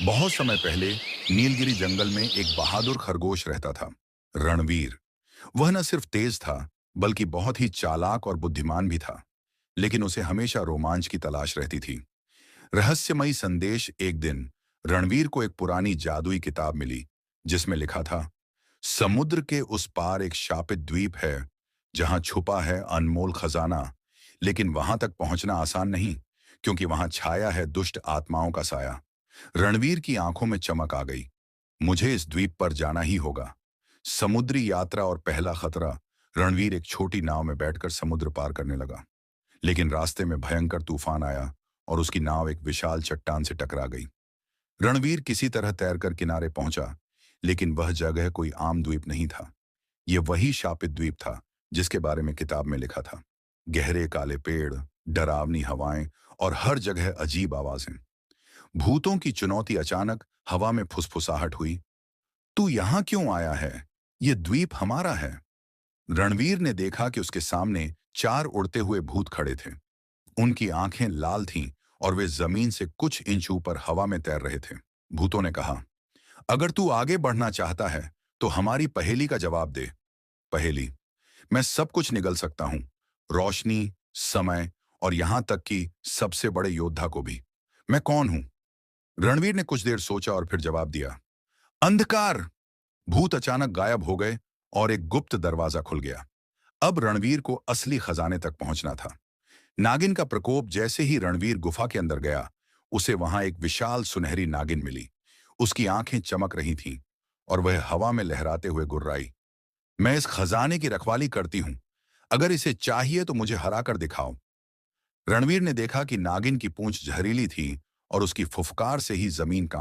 बहुत समय पहले नीलगिरी जंगल में एक बहादुर खरगोश रहता था, रणवीर। वह न सिर्फ तेज था, बल्कि बहुत ही चालाक और बुद्धिमान भी था। लेकिन उसे हमेशा रोमांच की तलाश रहती थी। रहस्यमयी संदेश। एक दिन रणवीर को एक पुरानी जादुई किताब मिली, जिसमें लिखा था, समुद्र के उस पार एक शापित द्वीप है, जहां छुपा है अनमोल खजाना। लेकिन वहां तक पहुंचना आसान नहीं, क्योंकि वहां छाया है दुष्ट आत्माओं का साया। रणवीर की आंखों में चमक आ गई। मुझे इस द्वीप पर जाना ही होगा। समुद्री यात्रा और पहला खतरा। रणवीर एक छोटी नाव में बैठकर समुद्र पार करने लगा। लेकिन रास्ते में भयंकर तूफान आया और उसकी नाव एक विशाल चट्टान से टकरा गई। रणवीर किसी तरह तैरकर किनारे पहुंचा, लेकिन वह जगह कोई आम द्वीप नहीं था। यह वही शापित द्वीप था, जिसके बारे में किताब में लिखा था। गहरे काले पेड़, डरावनी हवाएं और हर जगह अजीब आवाजें। भूतों की चुनौती। अचानक हवा में फुसफुसाहट हुई। तू यहां क्यों आया है? यह द्वीप हमारा है। रणवीर ने देखा कि उसके सामने चार उड़ते हुए भूत खड़े थे। उनकी आंखें लाल थीं और वे जमीन से कुछ इंच ऊपर हवा में तैर रहे थे। भूतों ने कहा, अगर तू आगे बढ़ना चाहता है तो हमारी पहेली का जवाब दे। पहेली। मैं सब कुछ निगल सकता हूं, रोशनी, समय और यहां तक कि सबसे बड़े योद्धा को भी। मैं कौन हूं? रणवीर ने कुछ देर सोचा और फिर जवाब दिया, अंधकार। भूत अचानक गायब हो गए और एक गुप्त दरवाजा खुल गया। अब रणवीर को असली खजाने तक पहुंचना था। नागिन का प्रकोप। जैसे ही रणवीर गुफा के अंदर गया, उसे वहां एक विशाल सुनहरी नागिन मिली। उसकी आंखें चमक रही थीं और वह हवा में लहराते हुए गुर्राई, मैं इस खजाने की रखवाली करती हूं। अगर इसे चाहिए तो मुझे हरा कर दिखाओ। रणवीर ने देखा कि नागिन की पूंछ जहरीली थी और उसकी फुफकार से ही जमीन कांप